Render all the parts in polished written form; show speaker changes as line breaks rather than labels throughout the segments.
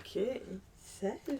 OK. Salut.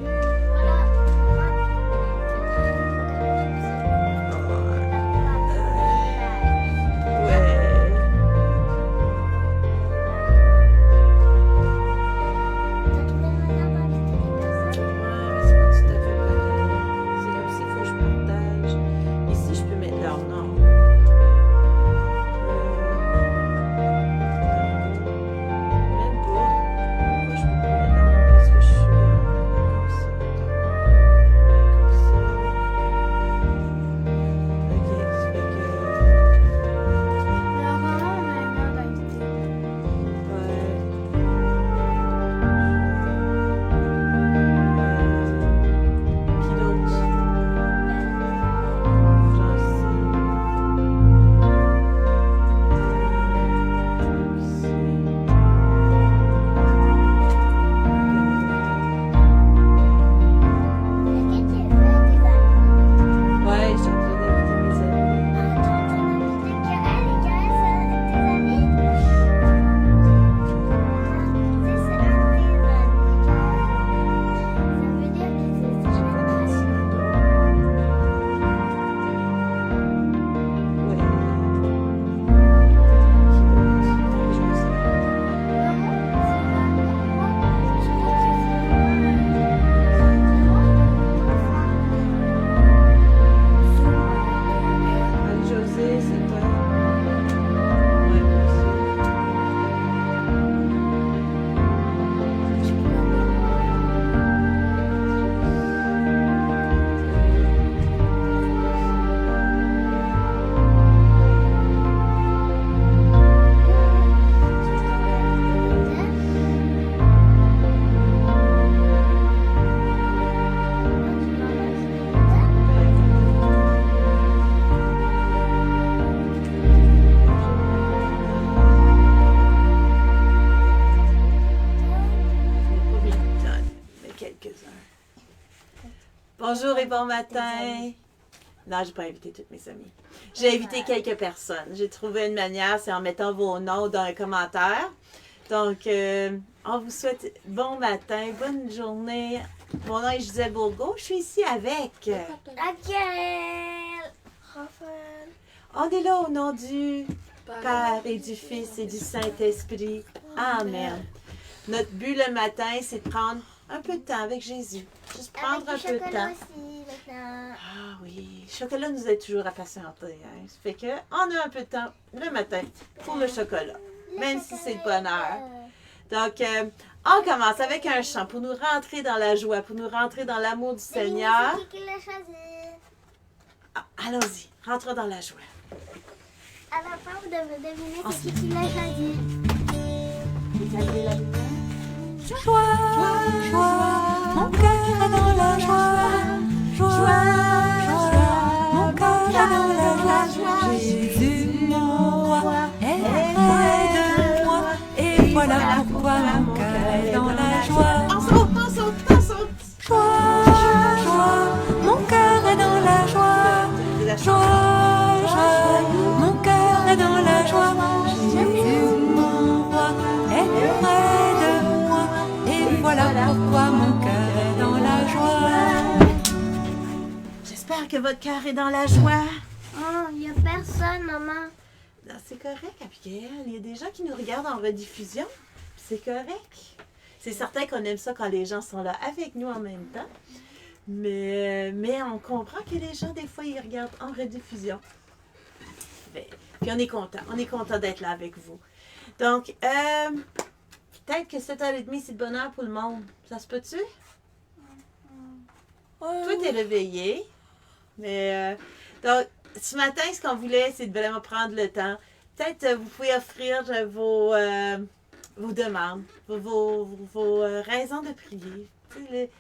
Bonjour et bon matin. Non, je n'ai pas invité toutes mes amies. J'ai invité quelques personnes. J'ai trouvé une manière, c'est en mettant vos noms dans un commentaire. Donc, on vous souhaite bon matin, bonne journée. Mon nom est Gisèle Bourgault. Je suis ici avec
Raquel, Raphaël.
On est là au nom du Père et du Fils et du Saint-Esprit. Amen. Notre but le matin, c'est de prendre un peu de temps avec Jésus. Juste prendre un peu de temps.
Aussi, maintenant.
Ah oui, le chocolat nous aide toujours à patienter. Hein? Ça fait qu'on a un peu de temps le matin pour le chocolat, même si c'est de bonne heure. Donc, on commence avec un chant pour nous rentrer dans la joie, pour nous rentrer dans l'amour du Seigneur.
C'est qui l'a choisi?
Ah, allons-y, rentrons dans la joie.
À la fin, vous devez deviner c'est qui l'a choisi.
Vous avez la lumière?
Joie, joie, mon cœur est dans la joie. Joie, joie, mon cœur est dans la joie. Jésus, mon roi, est près de moi. Et voilà pourquoi mon cœur est dans la joie.
On saute, on saute, on saute.
Joie, joie, mon cœur est dans la joie. Joie, joie, mon cœur est dans la joie. Jésus, mon roi, est près de moi. Et voilà pourquoi mon cœur est dans la joie.
J'espère que votre cœur est dans la joie.
Oh, il n'y a personne, maman.
Non, c'est correct, Abigail. Il y a des gens qui nous regardent en rediffusion. C'est correct. C'est certain qu'on aime ça quand les gens sont là avec nous en même temps. Mais on comprend que les gens, des fois, ils regardent en rediffusion. Puis on est content. On est content d'être là avec vous. Donc, peut-être que 7h30, c'est de bonne heure pour le monde. Ça se peut-tu? Toi, t'es réveillé. Mais, donc, ce matin, ce qu'on voulait, c'est de vraiment prendre le temps. Peut-être vous pouvez offrir vos demandes, vos raisons de prier. Tu sais,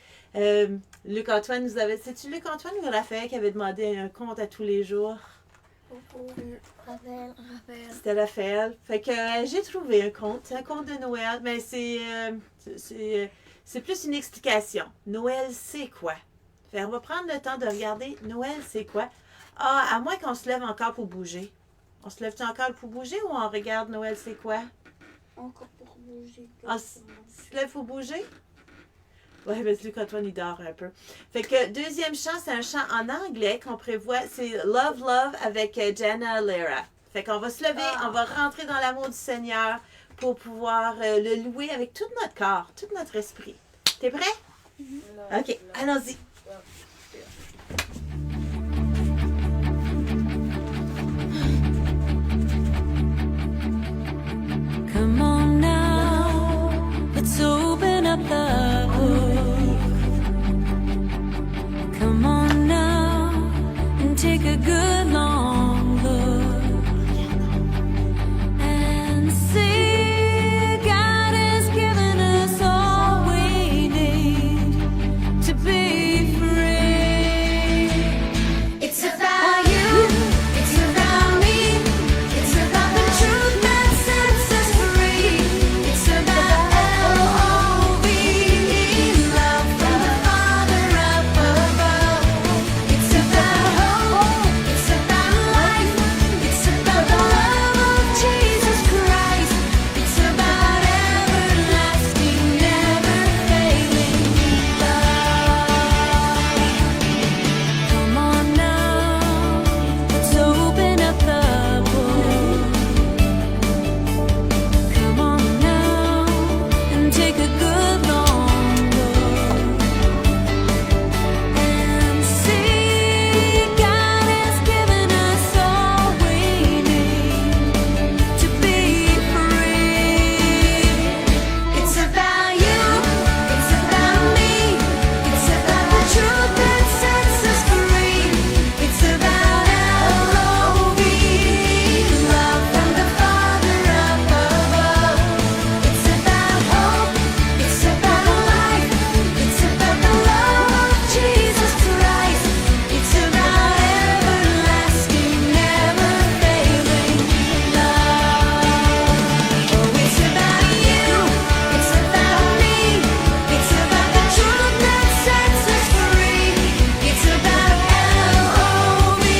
Luc-Antoine nous avait... C'est-tu Luc-Antoine ou Raphaël qui avait demandé un compte à tous les jours?
Raphaël.
C'était Raphaël. Fait que j'ai trouvé un compte. C'est un compte de Noël, mais c'est plus une explication. Noël, c'est quoi? Fait, on va prendre le temps de regarder Noël, c'est quoi? Ah, à moins qu'on se lève encore pour bouger. On se lève-tu encore pour bouger ou on regarde Noël, c'est quoi?
Encore pour bouger.
On se lève pour bouger? Ouais, parce que Luc Antoine, il dort un peu. Fait que deuxième chant, c'est un chant en anglais qu'on prévoit. C'est Love Love avec Jenna Lera. Fait qu'on va se lever, on va rentrer dans l'amour du Seigneur pour pouvoir le louer avec tout notre corps, tout notre esprit. T'es prêt? OK, allons-y.
Come on now, let's open up the book. Come on now and take a good long look and see God has given us all we need to be free. It's about you, it's about me, it's about the truth that sets us free. It's about L-O-V-E, love from the Father up above. It's about hope, it's about life, it's about the love of Jesus Christ. It's about everlasting, never failing love. Come on now, let's open up the book. Come on now and take a good long look and see God has given us all we need to be free. It's about you, it's about me, it's about the truth that sets us free. It's about L-O-V-E, love from the Father up above. It's about hope, it's about life, it's about the love of Jesus Christ. It's about everlasting, never failing love. Oh, it's about you, it's about me, it's about the truth that sets us free. It's about L-O-V-E,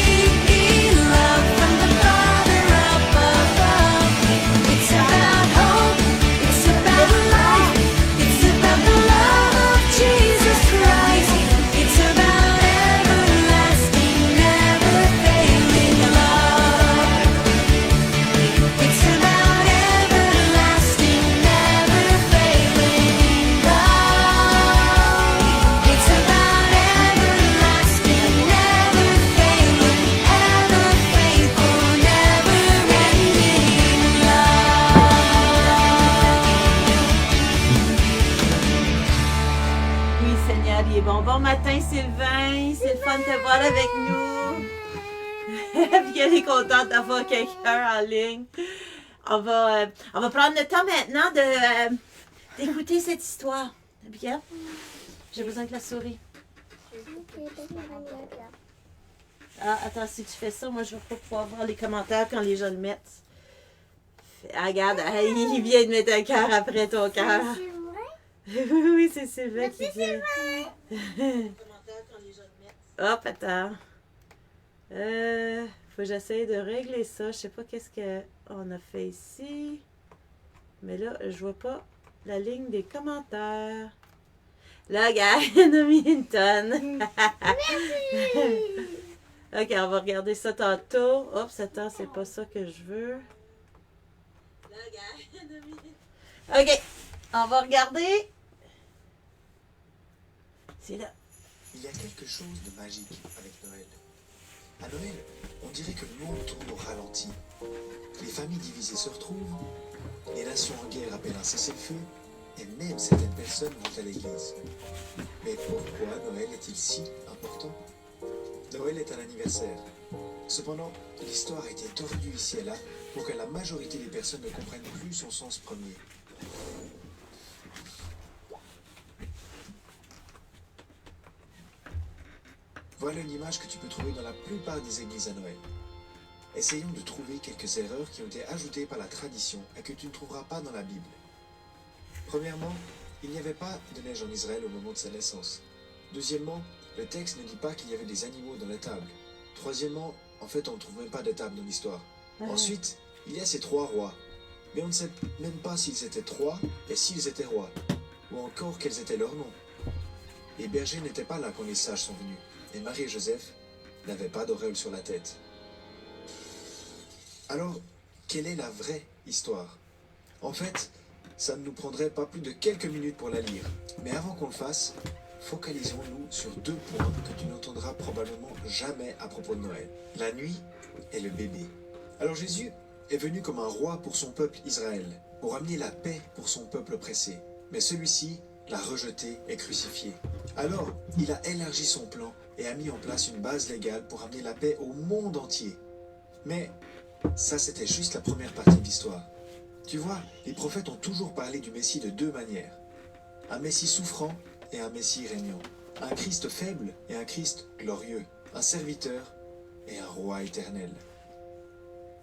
love from the Father up above. It's about hope, it's about life, it's about the love of Jesus Christ. It's about everlasting, never failing love. It's about everlasting, never failing love. It's about everlasting, never failing, ever faithful, never ending love.
Oui, Seigneur, il est bon. Bon matin, Sylvain. C'est le fun de te voir avec nous. Puis elle est contente d'avoir quelqu'un en ligne. On va prendre le temps maintenant d'écouter cette histoire. Bien? J'ai besoin de la souris. Ah, attends, si tu fais ça, moi, je vais pas pouvoir voir les commentaires quand les gens le mettent. Ah, regarde, il vient de mettre un cœur après ton cœur. Oui, c'est Sylvain qui vient. Hop, attends. Faut que j'essaye de régler ça. Je sais pas qu'est-ce qu'on a fait ici. Mais là, je vois pas la ligne des commentaires. Là, regarde, il en a mis une tonne. Ok, on va regarder ça tantôt. Oups, attends, c'est pas ça que je veux. Là, regarde, il en a mis une... Ok, on va regarder. C'est là.
Il y a quelque chose de magique avec Noël. À Noël, on dirait que le monde tourne au ralenti. Les familles divisées se retrouvent, les nations en guerre appellent un cessez-le-feu, et même certaines personnes vont à l'église. Mais pourquoi Noël est-il si important? Noël est un anniversaire. Cependant, l'histoire a été tordue ici et là pour que la majorité des personnes ne comprennent plus son sens premier. Voilà une image que tu peux trouver dans la plupart des églises à Noël. Essayons de trouver quelques erreurs qui ont été ajoutées par la tradition et que tu ne trouveras pas dans la Bible. Premièrement, il n'y avait pas de neige en Israël au moment de sa naissance. Deuxièmement, le texte ne dit pas qu'il y avait des animaux dans la table. Troisièmement, en fait, on ne trouve même pas de table dans l'histoire. Ensuite, il y a ces trois rois. Mais on ne sait même pas s'ils étaient trois et s'ils étaient rois. Ou encore quels étaient leurs noms. Les bergers n'étaient pas là quand les sages sont venus, et Marie et Joseph n'avaient pas d'auréole sur la tête. Alors, quelle est la vraie histoire? En fait, ça ne nous prendrait pas plus de quelques minutes pour la lire. Mais avant qu'on le fasse, focalisons-nous sur 2 points que tu n'entendras probablement jamais à propos de Noël. La nuit et le bébé. Alors Jésus est venu comme un roi pour son peuple Israël, pour amener la paix pour son peuple oppressé. Mais celui-ci l'a rejeté et crucifié. Alors, il a élargi son plan et a mis en place une base légale pour amener la paix au monde entier. Mais ça, c'était juste la première partie de l'histoire. Tu vois, les prophètes ont toujours parlé du Messie de 2 manières. Un Messie souffrant et un Messie régnant. Un Christ faible et un Christ glorieux. Un serviteur et un roi éternel.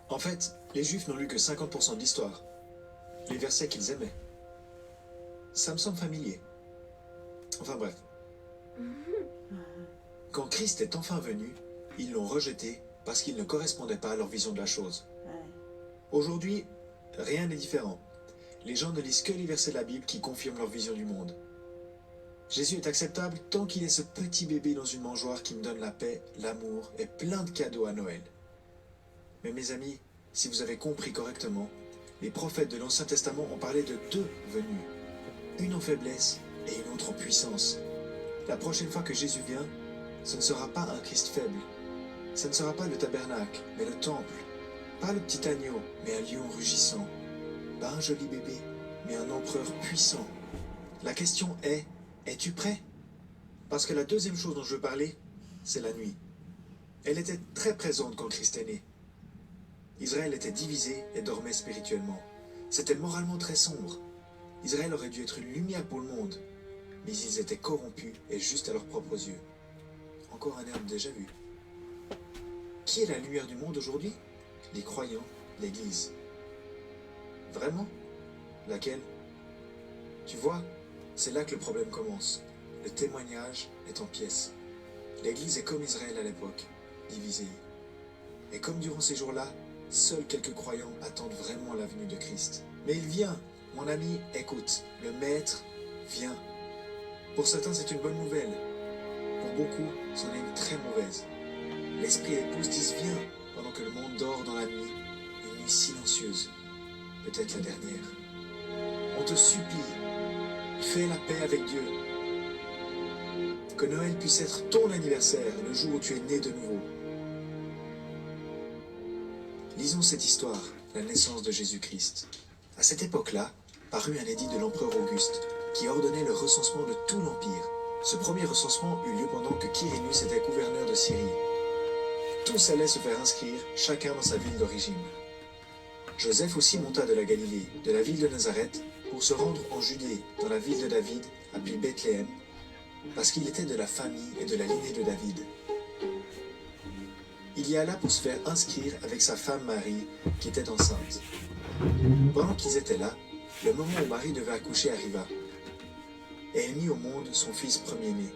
En fait, les Juifs n'ont lu que 50% de l'histoire. Les versets qu'ils aimaient. Ça me semble familier. Enfin bref. Quand Christ est enfin venu, ils l'ont rejeté parce qu'il ne correspondait pas à leur vision de la chose. Aujourd'hui, rien n'est différent. Les gens ne lisent que les versets de la Bible qui confirment leur vision du monde. Jésus est acceptable tant qu'il est ce petit bébé dans une mangeoire qui me donne la paix, l'amour et plein de cadeaux à Noël. Mais mes amis, si vous avez compris correctement, les prophètes de l'Ancien Testament ont parlé de 2 venues. Une en faiblesse et une autre en puissance. La prochaine fois que Jésus vient, ce ne sera pas un Christ faible. Ce ne sera pas le tabernacle, mais le temple. Pas le petit agneau, mais un lion rugissant. Pas un joli bébé, mais un empereur puissant. La question est, es-tu prêt? Parce que la deuxième chose dont je veux parler, c'est la nuit. Elle était très présente quand Christ est né. Israël était divisé et dormait spirituellement. C'était moralement très sombre. Israël aurait dû être une lumière pour le monde, mais ils étaient corrompus et juste à leurs propres yeux. Encore un herbe déjà vu. Qui est la lumière du monde aujourd'hui? Les croyants, l'Église. Vraiment? Laquelle? Tu vois, c'est là que le problème commence. Le témoignage est en pièces. L'Église est comme Israël à l'époque, divisée. Et comme durant ces jours-là, seuls quelques croyants attendent vraiment la venue de Christ. Mais il vient, mon ami, écoute, le Maître vient. Pour certains, c'est une bonne nouvelle. Pour beaucoup, c'en est une très mauvaise. L'Esprit et l'épouse disent viens, pendant que le monde dort dans la nuit, une nuit silencieuse, peut-être la dernière. On te supplie, fais la paix avec Dieu. Que Noël puisse être ton anniversaire, le jour où tu es né de nouveau. Lisons cette histoire, la naissance de Jésus-Christ. À cette époque-là, parut un édit de l'empereur Auguste, qui ordonnait le recensement de tout l'Empire. Ce premier recensement eut lieu pendant que Quirinus était gouverneur de Syrie. Tous allaient se faire inscrire, chacun dans sa ville d'origine. Joseph aussi monta de la Galilée, de la ville de Nazareth, pour se rendre en Judée, dans la ville de David, appelée Bethléem, parce qu'il était de la famille et de la lignée de David. Il y alla pour se faire inscrire avec sa femme Marie, qui était enceinte. Pendant qu'ils étaient là, le moment où Marie devait accoucher arriva. Et elle mit au monde son fils premier-né.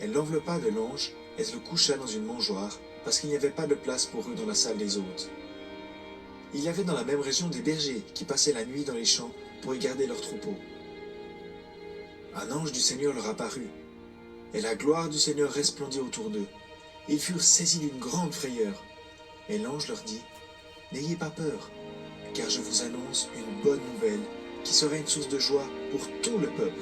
Elle l'enveloppa de langes et le coucha dans une mangeoire, parce qu'il n'y avait pas de place pour eux dans la salle des hôtes. Il y avait dans la même région des bergers qui passaient la nuit dans les champs pour y garder leurs troupeaux. Un ange du Seigneur leur apparut, et la gloire du Seigneur resplendit autour d'eux. Ils furent saisis d'une grande frayeur. Et l'ange leur dit, « N'ayez pas peur, car je vous annonce une bonne nouvelle qui sera une source de joie pour tout le peuple.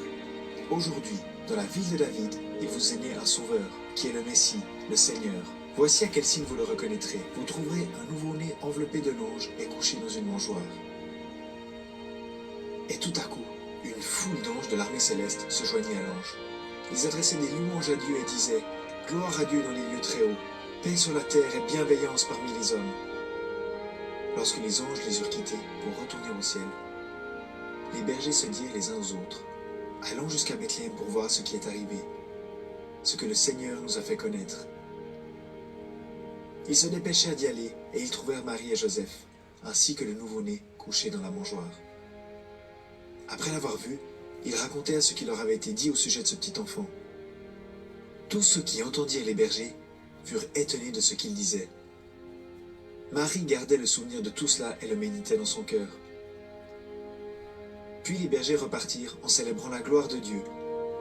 Aujourd'hui, dans la ville de David, il vous est né un sauveur, qui est le Messie, le Seigneur. Voici à quel signe vous le reconnaîtrez. Vous trouverez un nouveau-né enveloppé de langes et couché dans une mangeoire. » Et tout à coup, une foule d'anges de l'armée céleste se joignit à l'ange. Ils adressaient des louanges à Dieu et disaient « Gloire à Dieu dans les lieux très hauts, paix sur la terre et bienveillance parmi les hommes. » Lorsque les anges les eurent quittés pour retourner au ciel, les bergers se dirent les uns aux autres « Allons jusqu'à Bethléem pour voir ce qui est arrivé, ce que le Seigneur nous a fait connaître. » Ils se dépêchèrent d'y aller et ils trouvèrent Marie et Joseph, ainsi que le nouveau-né couché dans la mangeoire. Après l'avoir vu, ils racontèrent ce qui leur avait été dit au sujet de ce petit enfant. Tous ceux qui entendirent les bergers furent étonnés de ce qu'ils disaient. Marie gardait le souvenir de tout cela et le méditait dans son cœur. Puis les bergers repartirent en célébrant la gloire de Dieu,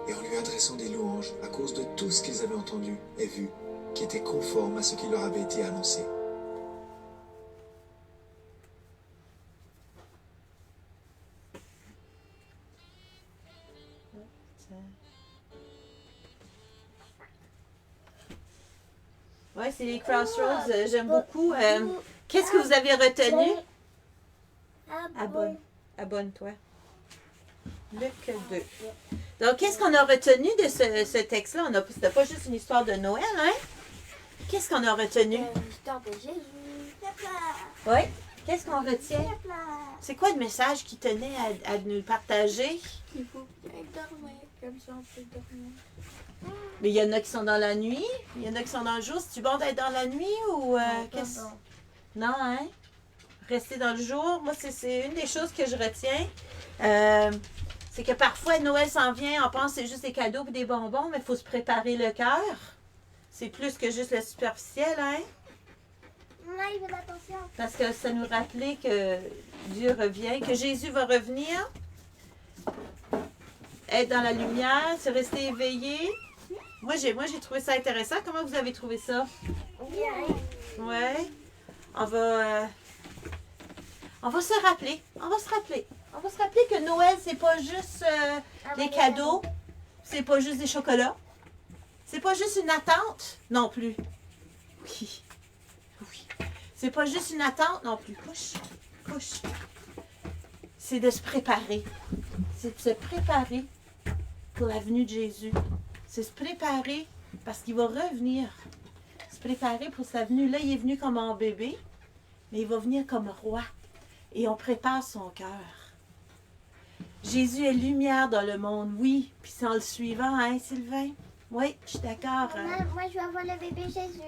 et en lui adressant des louanges à cause de tout ce qu'ils avaient entendu et vu, qui était conforme à ce qui leur avait été annoncé.
Oui, c'est les Crossroads. J'aime beaucoup. Qu'est-ce que vous avez retenu? Abonne-toi. Luc 2. Donc, qu'est-ce qu'on a retenu de ce texte-là? C'était pas juste une histoire de Noël, hein? Qu'est-ce qu'on a retenu?
L'histoire de Jésus.
Oui. Qu'est-ce qu'on retient? C'est quoi le message qu'il tenait à nous partager?
Il faut dormir, comme ça on peut dormir.
Mais il y en a qui sont dans la nuit, il y en a qui sont dans le jour. C'est-tu bon d'être dans la nuit ou qu'est-ce? Non, hein? Rester dans le jour. Moi, c'est une des choses que je retiens. C'est que parfois, Noël s'en vient, on pense que c'est juste des cadeaux et des bonbons, mais il faut se préparer le cœur. C'est plus que juste le superficiel, hein?
Là, il veut l'attention.
Parce que ça nous rappelait que Dieu revient, que Jésus va revenir, être dans la lumière, se rester éveillé. Moi, j'ai trouvé ça intéressant. Comment vous avez trouvé ça?
Bien.
Ouais. On va se rappeler. On va se rappeler que Noël, c'est pas juste des cadeaux. C'est pas juste des chocolats. C'est pas juste une attente non plus. Oui. Oui. C'est pas juste une attente non plus. Couche. C'est de se préparer. C'est de se préparer pour la venue de Jésus. C'est se préparer parce qu'il va revenir. Se préparer pour sa venue. Là, il est venu comme un bébé, mais il va venir comme roi. Et on prépare son cœur. Jésus est lumière dans le monde, oui. Puis c'est en le suivant, hein, Sylvain? Oui, je suis d'accord.
Moi, je vais avoir le bébé Jésus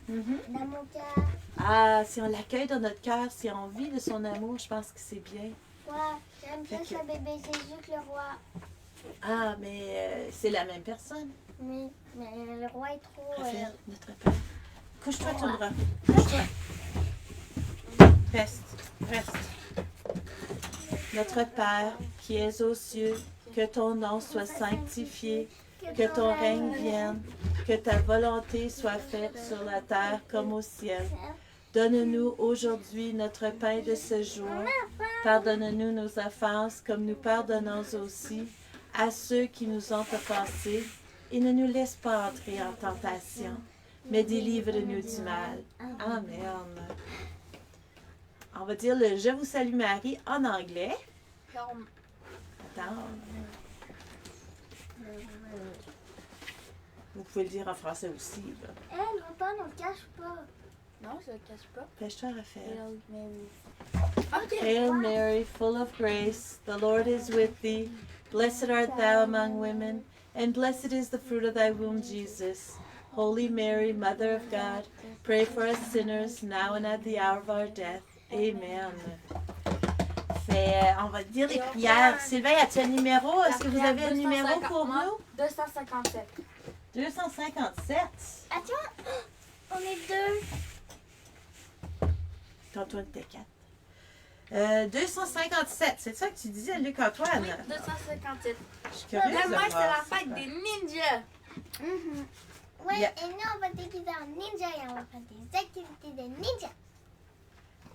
dans mon cœur.
Ah, si on l'accueille dans notre cœur, si on vit de son amour, je pense que c'est bien.
Ouais, j'aime plus le bébé Jésus que le roi.
Ah, mais c'est la même personne.
Mais le roi est trop...
Raphaël, notre Père. Couche-toi, tu me couche-toi. Reste. Notre Père, qui es aux cieux, que ton nom soit sanctifié, que ton règne vienne, que ta volonté soit faite sur la terre comme au ciel. Donne-nous aujourd'hui notre pain de ce jour. Pardonne-nous nos offenses comme nous pardonnons aussi à ceux qui nous ont offensés. Et ne nous laisse pas entrer en tentation, mais délivre-nous du mal. Amen. On va dire le « Je vous salue Marie » en anglais. Attends. Vous pouvez le dire en français aussi.
Eh, longtemps, on ne le cache pas.
Non, je le cache pas.
Pêche-toi, Raphaël.
Ok.
Hail Mary, full of grace, the Lord is with thee. Blessed art thou among women, and blessed is the fruit of thy womb, Jesus. Holy Mary, Mother of God, pray for us sinners, now and at the hour of our death. Amen. On va dire les prières. Sylvain, as-tu un numéro? Est-ce que vous avez un numéro pour nous?
257.
257.
Attends, on est deux.
Tantôt, on était 4. 257, c'est ça que tu disais, Luc-Antoine?
Oui, 257.
Je suis curieuse de
Demain, c'est
voir
la
ça.
fête des ninjas.
Ouais,
Yeah.
et nous, on va déguiser en ninja et on va faire des activités de ninja.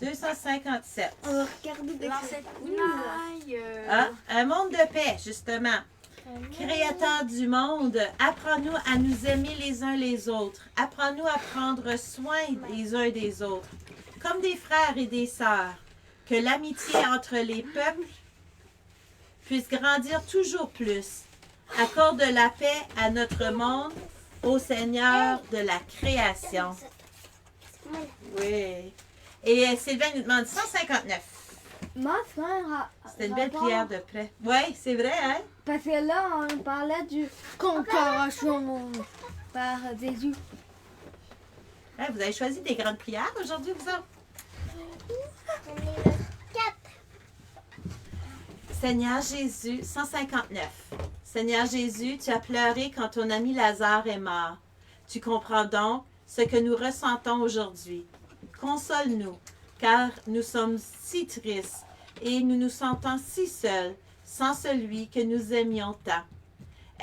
257.
On va regarder des
Lancer de counaille.
Ah, un monde de paix, justement. Créateur du monde, apprends-nous à nous aimer les uns les autres. Apprends-nous à prendre soin les uns des autres, comme des frères et des sœurs. Que l'amitié entre les peuples puisse grandir toujours plus. Accorde la paix à notre monde, ô Seigneur de la création. Oui. Et Sylvain nous demande 159.
Ma frère a...
C'était une belle prière de près. Oui, c'est vrai, hein?
Parce que là, on parlait du concoration par Jésus.
Hein, vous avez choisi des grandes prières aujourd'hui, vous autres?
On est le 4.
Seigneur Jésus, 159. Seigneur Jésus, tu as pleuré quand ton ami Lazare est mort. Tu comprends donc ce que nous ressentons aujourd'hui. Console-nous, car nous sommes si tristes et nous nous sentons si seuls sans celui que nous aimions tant.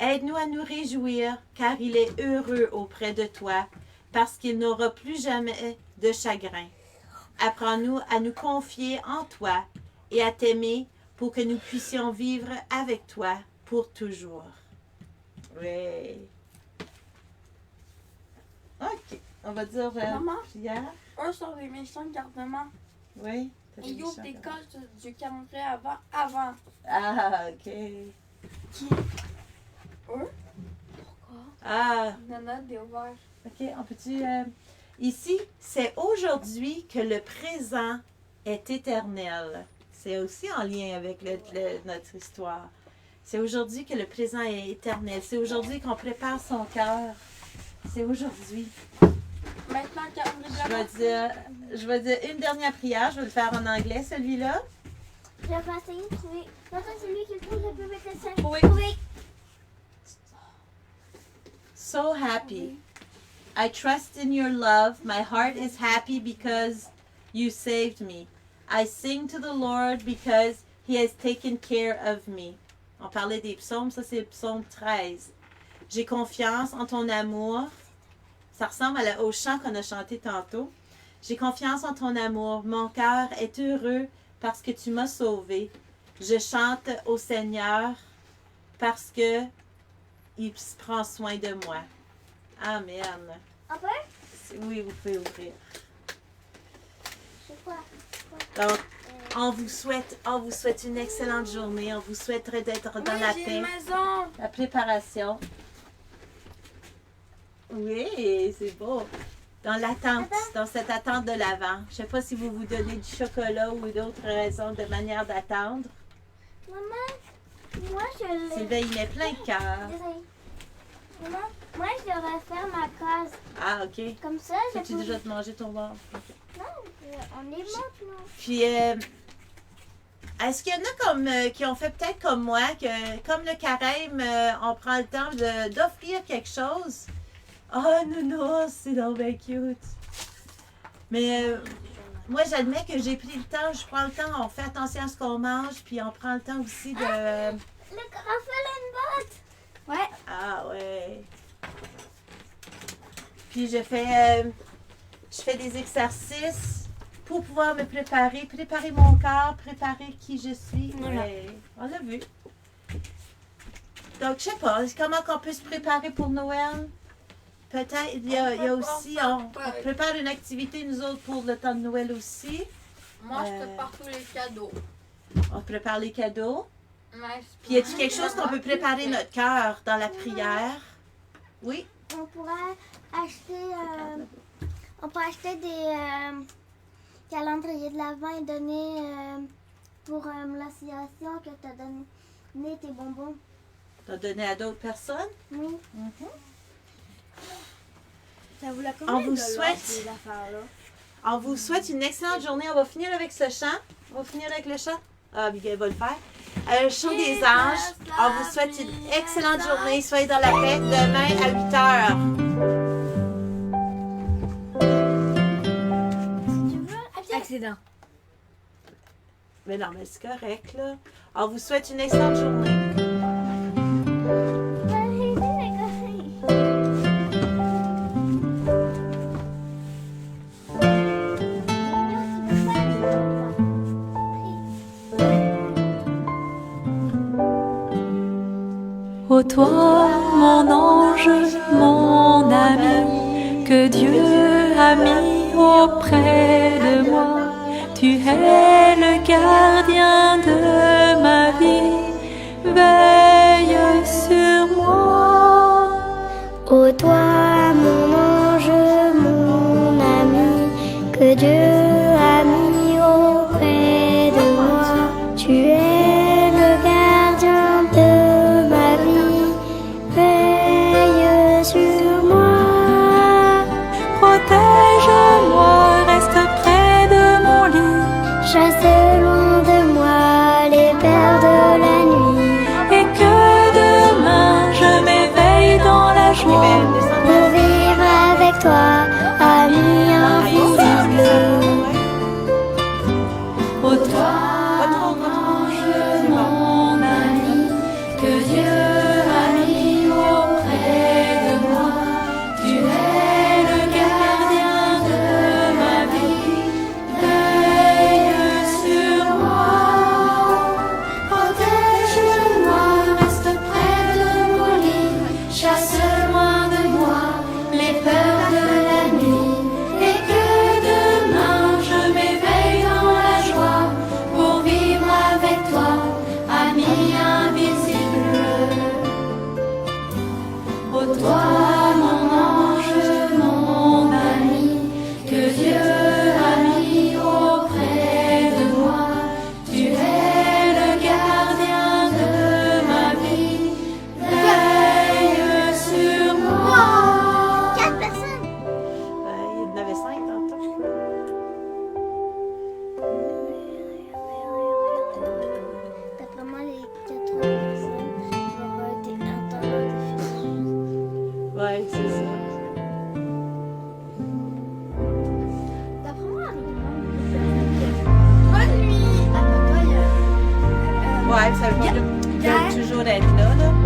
Aide-nous à nous réjouir, car il est heureux auprès de toi, parce qu'il n'aura plus jamais de chagrin. Apprends-nous à nous confier en toi et à t'aimer pour que nous puissions vivre avec toi pour toujours. Oui. OK. On va dire
Maman?
prière.
Un sur les méchants gardements.
Oui. t'as
Et
des
l'autre
chants.
des coches du calendrier avant.
Ah, OK.
Eux?
Ah,
Nana des ouverts.
OK. On peut-tu... Ici, c'est aujourd'hui que le présent est éternel. C'est aussi en lien avec notre histoire. C'est aujourd'hui que le présent est éternel. C'est aujourd'hui qu'on prépare son cœur. C'est aujourd'hui.
Maintenant, calendrier
Je vais dire une dernière prière. Je vais le faire en anglais, celui-là.
Je vais essayer de trouver. Maintenant, c'est lui qui le trouve, je peux mettre ça.
Oui.
Oui.
So happy. I trust in your love. My heart is happy because you saved me. I sing to the Lord because he has taken care of me. On parlait des psaumes, ça c'est le psaume 13. J'ai confiance en ton amour. Ça ressemble au chant qu'on a chanté tantôt. J'ai confiance en ton amour. Mon cœur est heureux parce que tu m'as sauvé. Je chante au Seigneur parce que il prend soin de moi. Amen.
On peut?
Oui, vous pouvez ouvrir.
C'est quoi?
Donc, on vous souhaite une excellente journée. On vous souhaiterait d'être dans la
j'ai
paix,
une maison.
la préparation. Oui, c'est beau. Dans l'attente, dans cette attente de l'Avent. Je ne sais pas si vous vous donnez du chocolat ou d'autres raisons de manière d'attendre.
Maman, moi je l'ai.
Sylvain, il met plein de cœur.
Désolée. Maman, moi je devrais faire ma case.
Ah, OK.
Comme ça, je
As-tu
peux...
déjà te mangé ton bord?
On est maintenant.
Puis, est-ce qu'il y en a qui ont fait peut-être comme moi, que comme le carême, on prend le temps d'offrir quelque chose? Oh, nounours, c'est donc bien cute. Mais moi, j'admets que j'ai pris le temps, je prends le temps, on fait attention à ce qu'on mange, puis on prend le temps aussi de...
Le Raphaël a une botte. Ouais.
Ah, ouais. Puis je fais des exercices pour pouvoir me préparer mon corps, préparer qui je suis.
Voilà.
Ouais, on l'a vu. Donc, je sais pas, comment qu'on peut se préparer pour Noël? Peut-être, il y a aussi, on prépare une activité, nous autres, pour le temps de Noël aussi.
Moi, je prépare tous les cadeaux.
On prépare les cadeaux.
Mais
Puis, y a-t-il quelque chose qu'on peut préparer notre cœur dans la prière? Oui?
On pourrait acheter, des calendriers de l'Avent et donner pour l'association que tu as donné tes bonbons.
T'as donné à d'autres personnes?
Oui.
Ça vous l'a
On vous souhaite-
ces affaires-là?
On vous souhaite une excellente journée. On va finir avec ce chant. On va finir avec le chant. Ah, Abigail va le faire. Le chant des anges. On vous souhaite une excellente journée. Soyez dans la paix demain à 8 heures.
Accident.
Mais non, mais c'est correct, là. On vous souhaite une excellente journée.
Ô toi, mon ange, mon ami, que Dieu a mis auprès de moi. Tu es le gardien de ma vie, veille sur moi.
Ô toi, mon ange, mon ami, que Dieu a mis auprès de moi. Tu es le gardien de ma vie, veille sur moi.
Protège-moi, reste près de mon lit,
Chasse loin de moi les vers de la nuit,
et que demain je m'éveille dans la joie.
pour vivre avec toi, ami invisible.
Ô toi, mon ange, mon ami, que Dieu a mis
Ouais, ça veut pas dire de toujours être là, là.